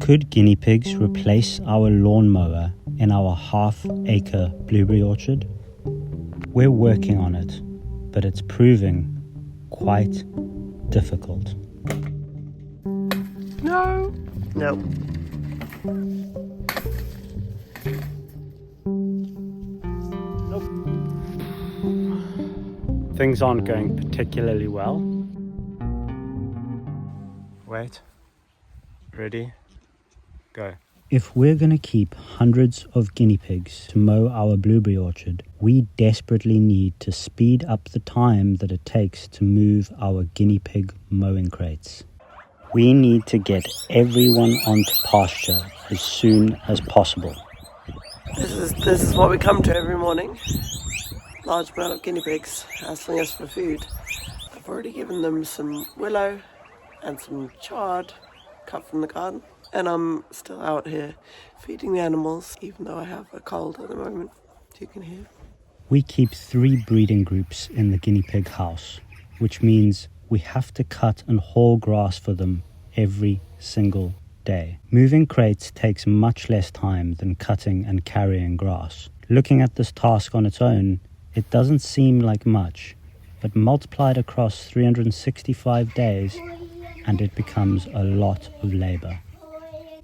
Could guinea pigs replace our lawnmower in our half-acre blueberry orchard? We're working on it, but it's proving quite difficult. No. No. Things aren't going particularly well. Wait. Ready? Go. If we're going to keep hundreds of guinea pigs to mow our blueberry orchard, we desperately need to speed up the time that it takes to move our guinea pig mowing crates. We need to get everyone onto pasture as soon as possible. This is what we come to every morning. Large amount of guinea pigs hassling us for food. I've already given them some willow and some chard cut from the garden. And I'm still out here feeding the animals, even though I have a cold at the moment, you can hear. We keep 3 breeding groups in the guinea pig house, which means we have to cut and haul grass for them every single day. Moving crates takes much less time than cutting and carrying grass. Looking at this task on its own, it doesn't seem like much, but multiplied across 365 days, and it becomes a lot of labor.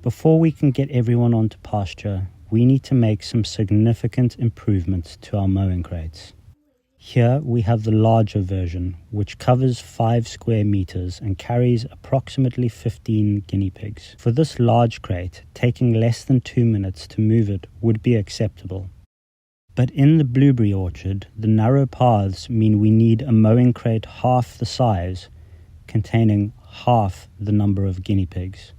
Before we can get everyone onto pasture, we need to make some significant improvements to our mowing crates. Here we have the larger version, which covers 5 square meters and carries approximately 15 guinea pigs. For this large crate, taking less than 2 minutes to move it would be acceptable. But in the blueberry orchard, the narrow paths mean we need a mowing crate half the size, containing half the number of guinea pigs.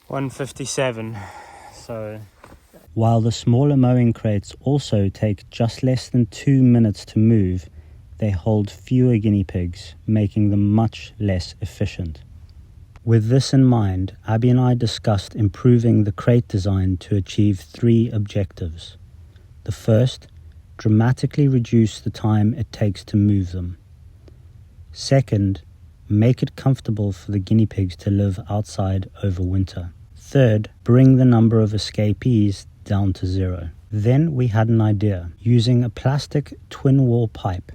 157, so... While the smaller mowing crates also take just less than 2 minutes to move, they hold fewer guinea pigs, making them much less efficient. With this in mind, Abby and I discussed improving the crate design to achieve 3 objectives. The first, dramatically reduce the time it takes to move them. Second, make it comfortable for the guinea pigs to live outside over winter. Third, bring the number of escapees down to 0. Then we had an idea. Using a plastic twin wall pipe,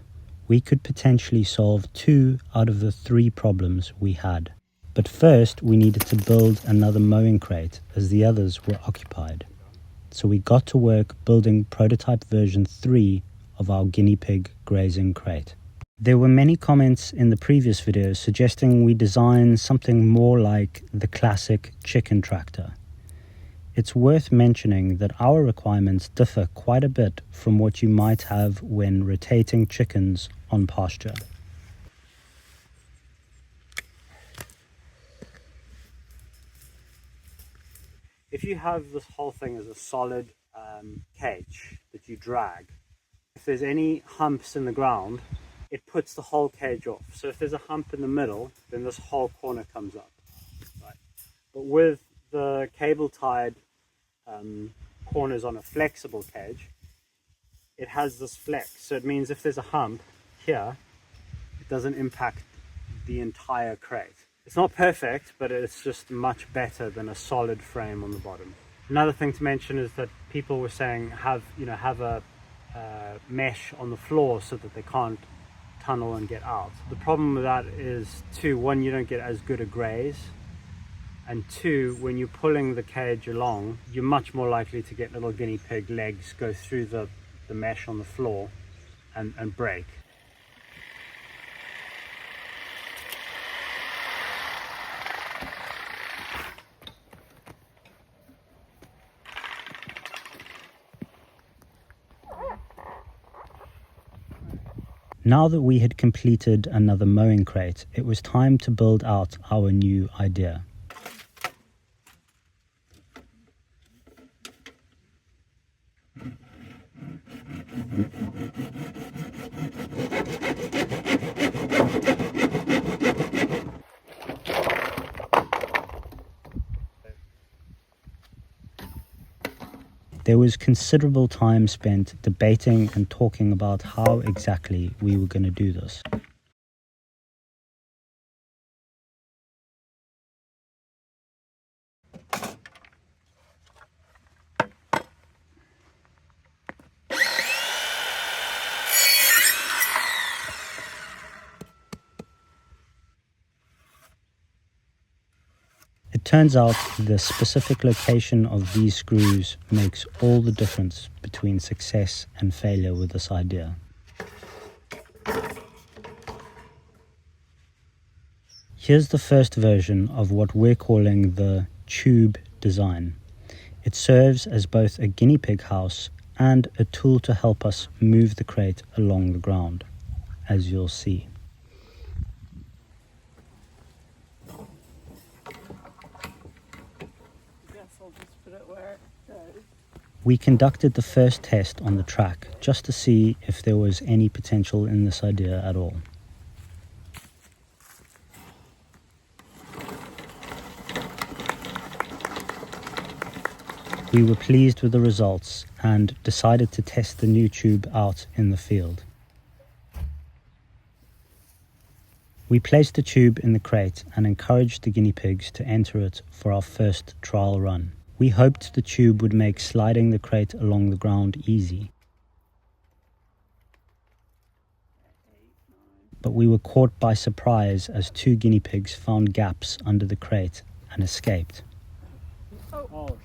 we could potentially solve 2 out of the 3 problems we had. But first, we needed to build another mowing crate as the others were occupied. So we got to work building prototype version 3 of our guinea pig grazing crate. There were many comments in the previous video suggesting we design something more like the classic chicken tractor. It's worth mentioning that our requirements differ quite a bit from what you might have when rotating chickens on pasture. If you have this whole thing as a solid cage that you drag, if there's any humps in the ground, it puts the whole cage off. So if there's a hump in the middle, then this whole corner comes up. Right? But with the cable tied corners on a flexible cage, it has this flex. So it means if there's a hump here, it doesn't impact the entire crate. It's not perfect, but it's just much better than a solid frame on the bottom. Another thing to mention is that people were saying have a mesh on the floor so that they can't tunnel and get out. The problem with that is 2, 1, you don't get as good a graze, and 2, when you're pulling the cage along, you're much more likely to get little guinea pig legs go through the mesh on the floor and break. Now that we had completed another mowing crate, it was time to build out our new idea. There was considerable time spent debating and talking about how exactly we were going to do this. It turns out the specific location of these screws makes all the difference between success and failure with this idea. Here's the first version of what we're calling the tube design. It serves as both a guinea pig house and a tool to help us move the crate along the ground, as you'll see. I'll just put it where it goes. We conducted the first test on the track just to see if there was any potential in this idea at all. We were pleased with the results and decided to test the new tube out in the field. We placed the tube in the crate and encouraged the guinea pigs to enter it for our first trial run. We hoped the tube would make sliding the crate along the ground easy. But we were caught by surprise as 2 guinea pigs found gaps under the crate and escaped. Oh.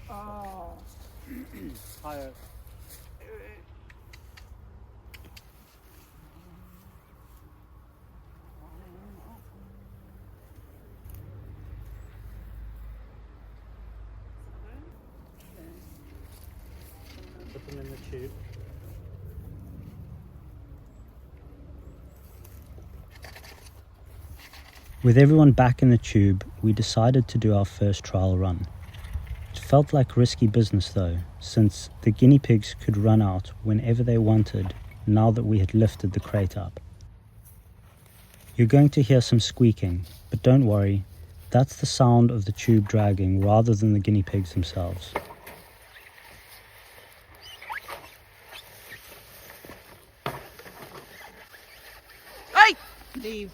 Put them in the tube. With everyone back in the tube, we decided to do our first trial run. It felt like risky business though, since the guinea pigs could run out whenever they wanted now that we had lifted the crate up. You're going to hear some squeaking, but don't worry, that's the sound of the tube dragging rather than the guinea pigs themselves. Hey! Leave.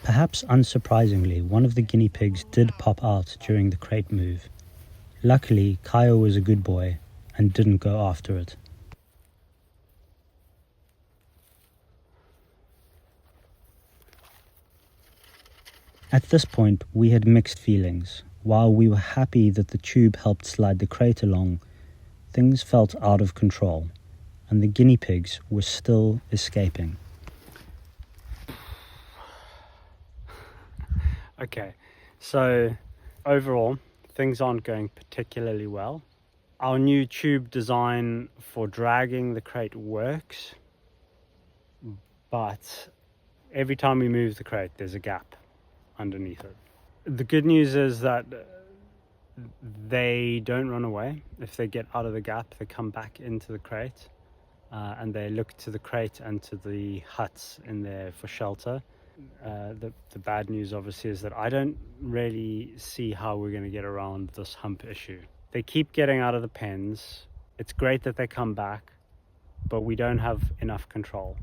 Perhaps unsurprisingly, one of the guinea pigs did pop out during the crate move. Luckily, Kyle was a good boy and didn't go after it. At this point, we had mixed feelings. While we were happy that the tube helped slide the crate along, things felt out of control, and the guinea pigs were still escaping. Okay, so overall, things aren't going particularly well. Our new tube design for dragging the crate works, but every time we move the crate, there's a gap underneath it. The good news is that they don't run away. If they get out of the gap, they come back into the crate and they look to the crate and to the huts in there for shelter. The bad news obviously is that I don't really see how we're going to get around this hump issue. They keep getting out of the pens. It's great that they come back, but we don't have enough control.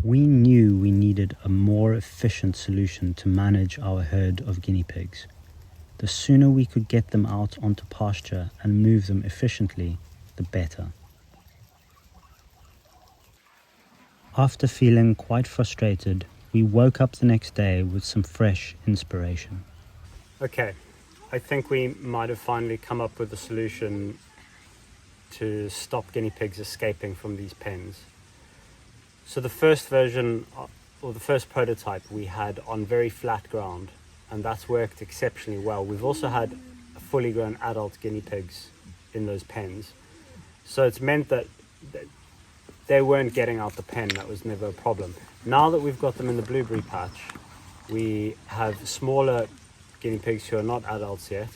We knew we needed a more efficient solution to manage our herd of guinea pigs. The sooner we could get them out onto pasture and move them efficiently, the better. After feeling quite frustrated, we woke up the next day with some fresh inspiration. Okay, I think we might have finally come up with a solution to stop guinea pigs escaping from these pens. So the first version, or the first prototype we had on very flat ground, and that's worked exceptionally well. We've also had fully grown adult guinea pigs in those pens. So it's meant that they weren't getting out the pen. That was never a problem. Now that we've got them in the blueberry patch, we have smaller guinea pigs who are not adults yet,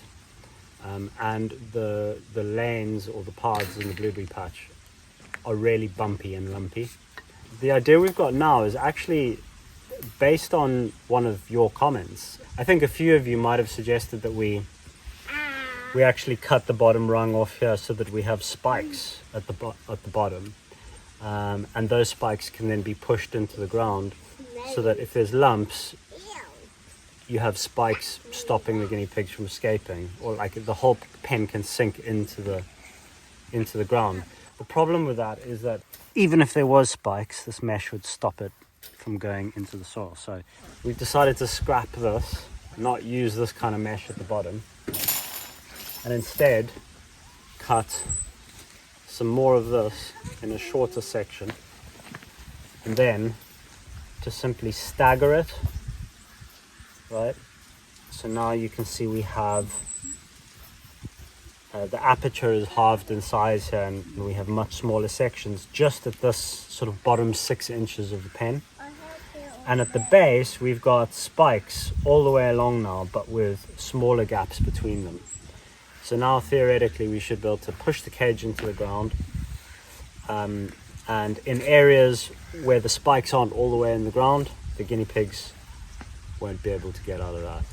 and the lanes or the paths in the blueberry patch are really bumpy and lumpy. The idea we've got now is actually based on one of your comments. I think a few of you might have suggested that we actually cut the bottom rung off here so that we have spikes at the bottom. And those spikes can then be pushed into the ground so that if there's lumps, you have spikes stopping the guinea pigs from escaping, or like the whole pen can sink into the ground. The problem with that is that even if there was spikes, this mesh would stop it from going into the soil. So we've decided to scrap this, not use this kind of mesh at the bottom, and instead cut some more of this in a shorter section, and then to simply stagger it, right? So now you can see we have the aperture is halved in size here, and we have much smaller sections just at this sort of bottom 6 inches of the pen. And at the base we've got spikes all the way along now, but with smaller gaps between them. So now theoretically we should be able to push the cage into the ground, and in areas where the spikes aren't all the way in the ground, the guinea pigs won't be able to get out of that.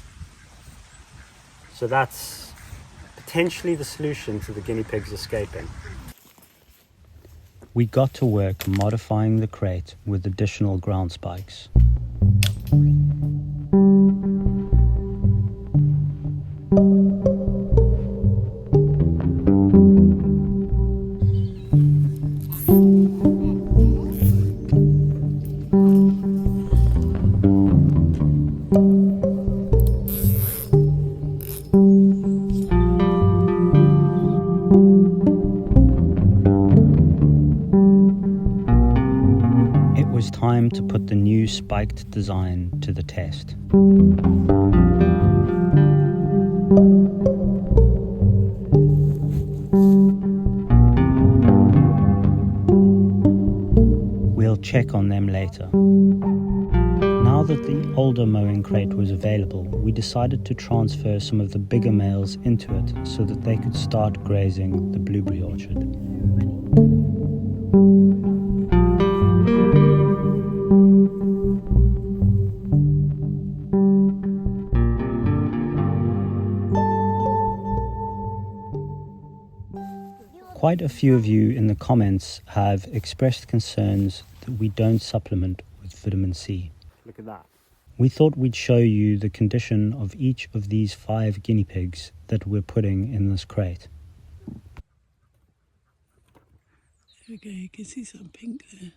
So that's potentially the solution to the guinea pigs escaping. We got to work modifying the crate with additional ground spikes. It was time to put the new spiked design to the test. We'll check on them later. Now that the older mowing crate was available, we decided to transfer some of the bigger males into it so that they could start grazing the blueberry orchard. Quite a few of you in the comments have expressed concerns that we don't supplement with vitamin C. Look at that. We thought we'd show you the condition of each of these 5 guinea pigs that we're putting in this crate. Okay, you can see some pink there.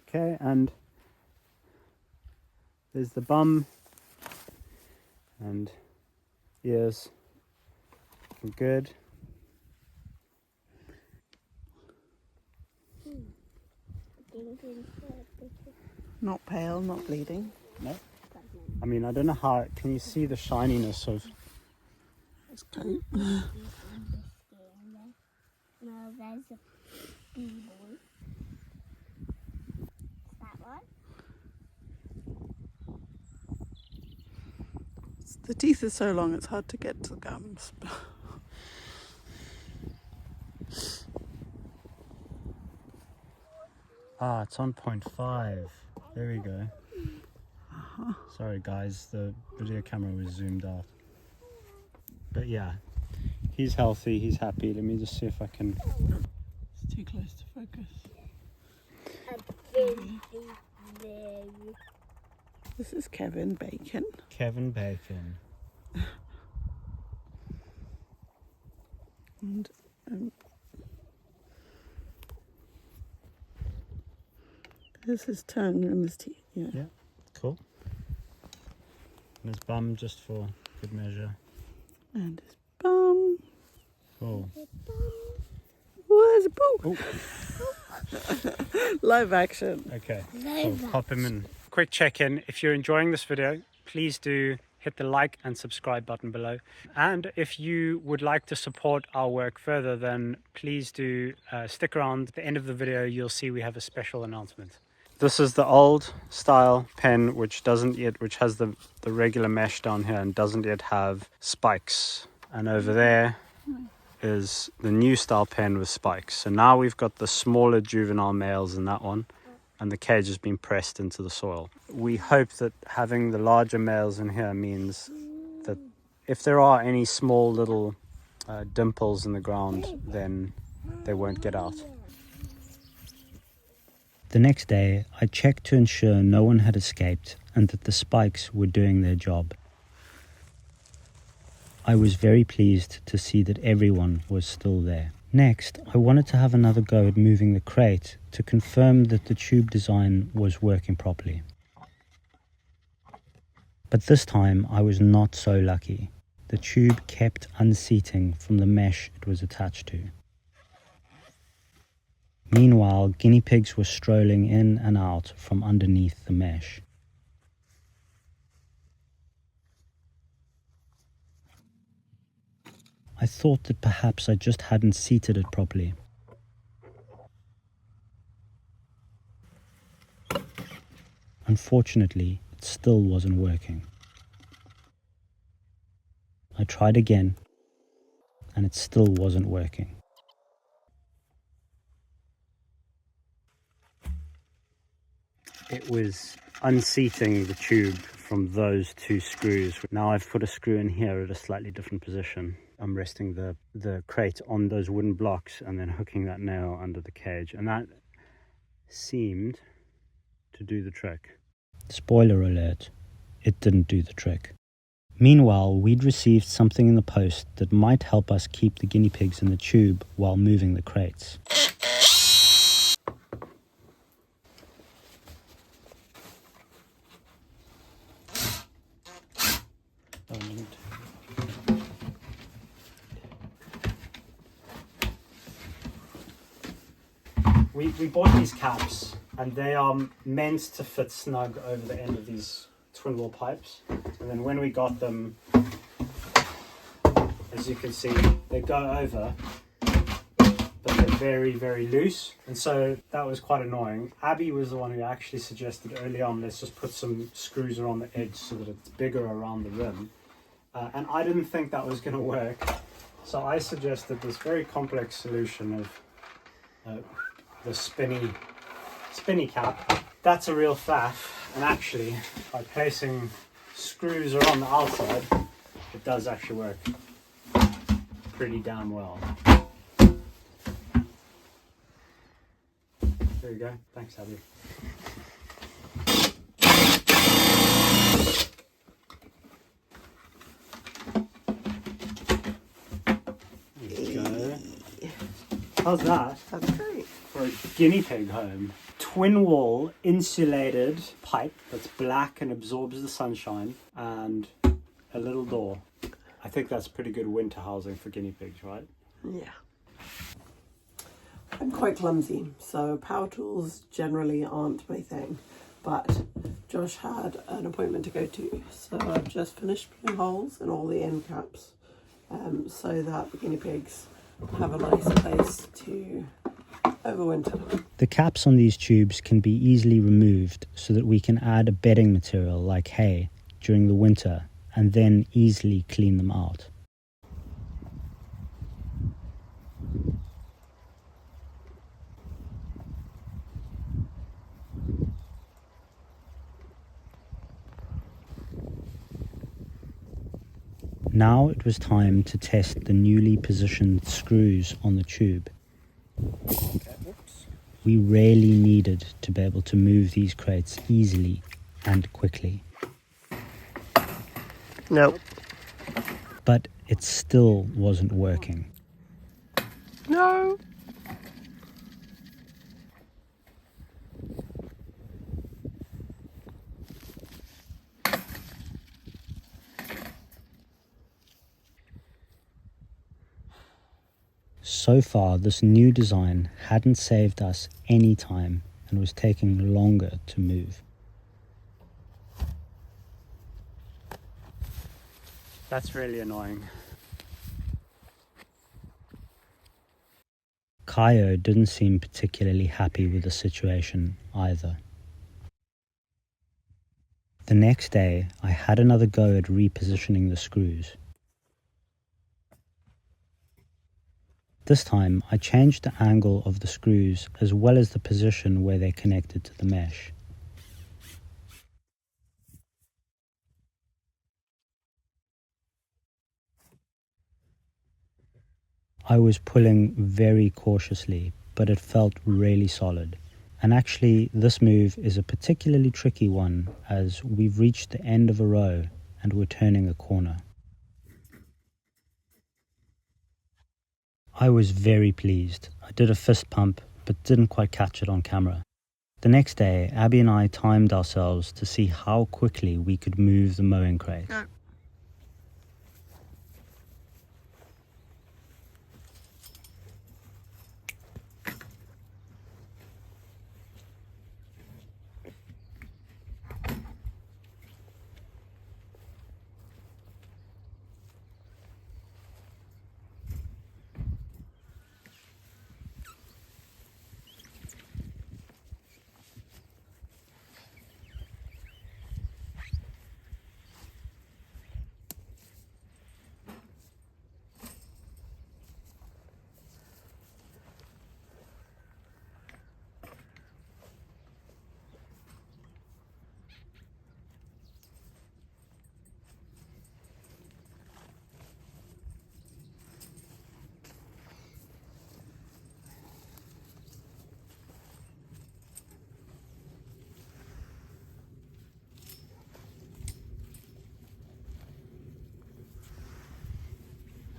Okay, and there's the bum and ears. Good. Not pale, not bleeding. No. I mean, I don't know how. Can you see the shininess of? It's coat. No, there's a bee ball. That one? The teeth are so long it's hard to get to the gums. Ah, it's on 0.5. There we go. Sorry guys, the video camera was zoomed out. But yeah, he's healthy, he's happy. Let me just see if I can. It's too close to focus. This is Kevin Bacon. Kevin Bacon. And there's his tongue and his teeth. Yeah, cool. And his bum just for good measure. And his bum. Oh. Where's a poo? Oh. Live action. Okay, so pop him in. Quick check-in. If you're enjoying this video, please do hit the like and subscribe button below. And if you would like to support our work further, then please do stick around. At the end of the video, you'll see we have a special announcement. This is the old style pen which has the regular mesh down here and doesn't yet have spikes. And over there is the new style pen with spikes. So now we've got the smaller juvenile males in that one, and the cage has been pressed into the soil. We hope that having the larger males in here means that if there are any small little dimples in the ground, then they won't get out. The next day, I checked to ensure no one had escaped and that the spikes were doing their job. I was very pleased to see that everyone was still there. Next, I wanted to have another go at moving the crate to confirm that the tube design was working properly. But this time, I was not so lucky. the tube kept unseating from the mesh it was attached to. Meanwhile, guinea pigs were strolling in and out from underneath the mesh. I thought that perhaps I just hadn't seated it properly. Unfortunately, it still wasn't working. I tried again, and it still wasn't working. It was unseating the tube from those two screws. Now I've put a screw in here at a slightly different position. I'm resting the crate on those wooden blocks and then hooking that nail under the cage, and that seemed to do the trick. Spoiler alert, it didn't do the trick. Meanwhile, we'd received something in the post that might help us keep the guinea pigs in the tube while moving the crates. We bought these caps, and they are meant to fit snug over the end of these twin wall pipes. And then when we got them, as you can see, they go over, but they're very, very loose. And so that was quite annoying. Abby was the one who actually suggested early on, let's just put some screws around the edge so that it's bigger around the rim. And I didn't think that was going to work. So I suggested this very complex solution of the spinny cap. That's a real faff, and actually by placing screws around the outside, it does actually work pretty damn well. There you go. Thanks, Abby. There you go. How's that? That's great. For a guinea pig home. Twin wall insulated pipe that's black and absorbs the sunshine, and a little door. I think that's pretty good winter housing for guinea pigs, right? Yeah. I'm quite clumsy, so power tools generally aren't my thing. But Josh had an appointment to go to, so I've just finished putting holes in all the end caps, so that the guinea pigs have a nice place to overwinter. The caps on these tubes can be easily removed so that we can add a bedding material like hay during the winter and then easily clean them out. Now it was time to test the newly positioned screws on the tube. We really needed to be able to move these crates easily and quickly. Nope. But it still wasn't working. No. So far, this new design hadn't saved us any time and was taking longer to move. That's really annoying. Kaio didn't seem particularly happy with the situation either. The next day, I had another go at repositioning the screws. This time, I changed the angle of the screws as well as the position where they connected to the mesh. I was pulling very cautiously, but it felt really solid. And actually, this move is a particularly tricky one as we've reached the end of a row and we're turning a corner. I was very pleased. I did a fist pump, but didn't quite catch it on camera. The next day, Abby and I timed ourselves to see how quickly we could move the mowing crate. Go.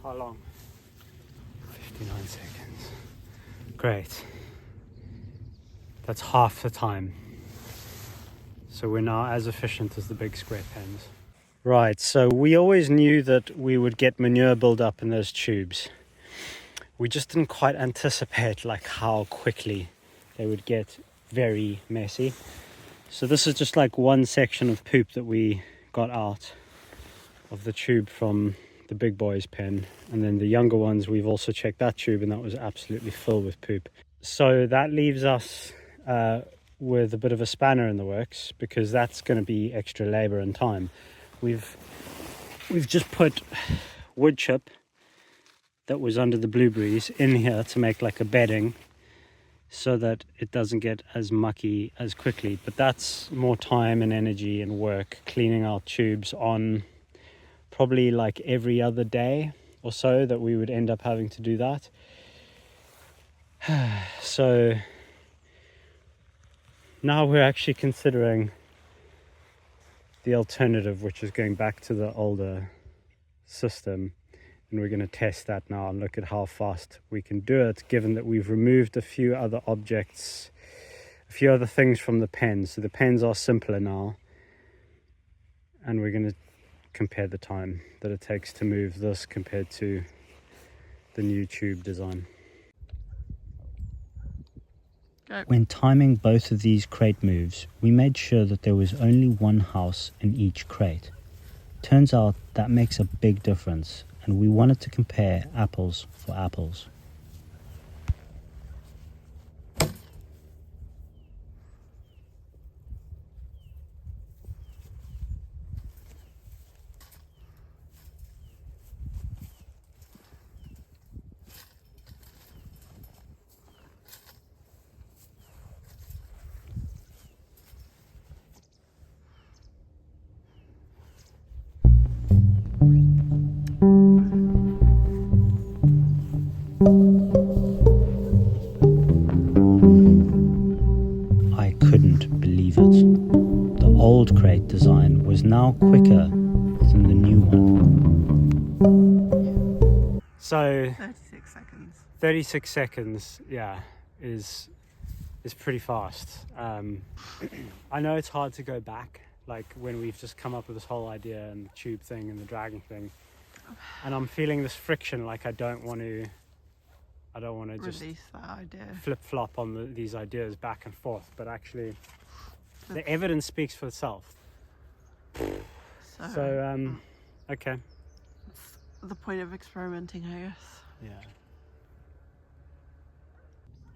How long? 59 seconds. Great. That's half the time. So we're now as efficient as the big square pens. Right, so we always knew that we would get manure build up in those tubes. We just didn't quite anticipate like how quickly they would get very messy. So this is just like one section of poop that we got out of the tube from the big boy's pen, and then the younger ones, we've also checked that tube and that was absolutely filled with poop. So that leaves us with a bit of a spanner in the works, because that's going to be extra labor and time. We've just put wood chip that was under the blueberries in here to make like a bedding so that it doesn't get as mucky as quickly, but that's more time and energy and work, cleaning out tubes on probably like every other day or so that we would end up having to do that. So now we're actually considering the alternative, which is going back to the older system, and we're going to test that now and look at how fast we can do it, given that we've removed a few other objects, a few other things from the pens. So the pens are simpler now, and we're going to compare the time that it takes to move this compared to the new tube design. When timing both of these crate moves, we made sure that there was only one house in each crate. Turns out that makes a big difference, and we wanted to compare apples for apples. I couldn't believe it. The old crate design was now quicker than the new one. So 36 seconds. 36 seconds, yeah, is pretty fast. I know it's hard to go back, like when we've just come up with this whole idea and the tube thing and the dragging thing, and I'm feeling this friction, like I don't want to just Release that idea. flip-flop on these ideas back and forth, but actually the evidence speaks for itself. So okay, it's the point of experimenting, I guess.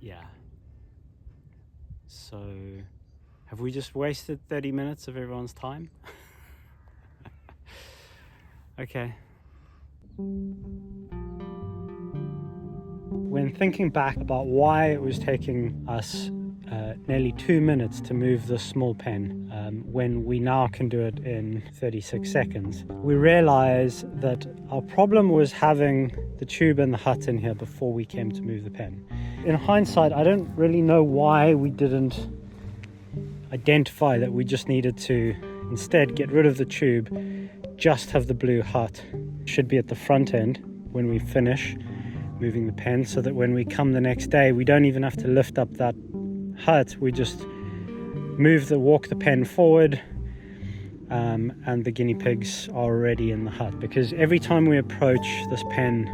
Yeah. So have we just wasted 30 minutes of everyone's time? Okay. When thinking back about why it was taking us nearly 2 minutes to move this small pen, when we now can do it in 36 seconds, we realize that our problem was having the tube and the hut in here before we came to move the pen. In hindsight, I don't really know why we didn't identify that we just needed to instead get rid of the tube, just have the blue hut. It should be at the front end when we finish moving the pen, so that when we come the next day we don't even have to lift up that hut. We just walk the pen forward, and the guinea pigs are already in the hut. Because every time we approach this pen,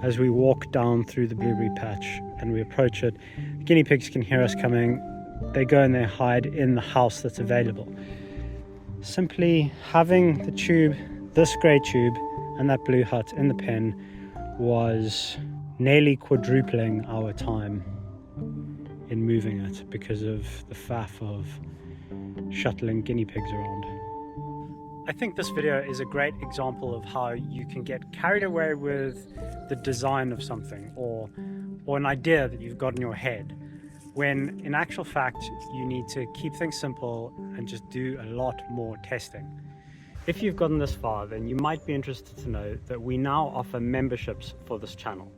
as we walk down through the blueberry patch and we approach it, the guinea pigs can hear us coming. They go and they hide in the house that's available. Simply having the tube, this grey tube, and that blue hut in the pen was nearly quadrupling our time in moving it because of the faff of shuttling guinea pigs around. I think this video is a great example of how you can get carried away with the design of something or an idea that you've got in your head, when in actual fact you need to keep things simple and just do a lot more testing. If you've gotten this far, then you might be interested to know that we now offer memberships for this channel.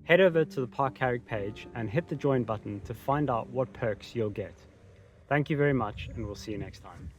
Head over to the Park Carrick page and hit the join button to find out what perks you'll get. Thank you very much, and we'll see you next time.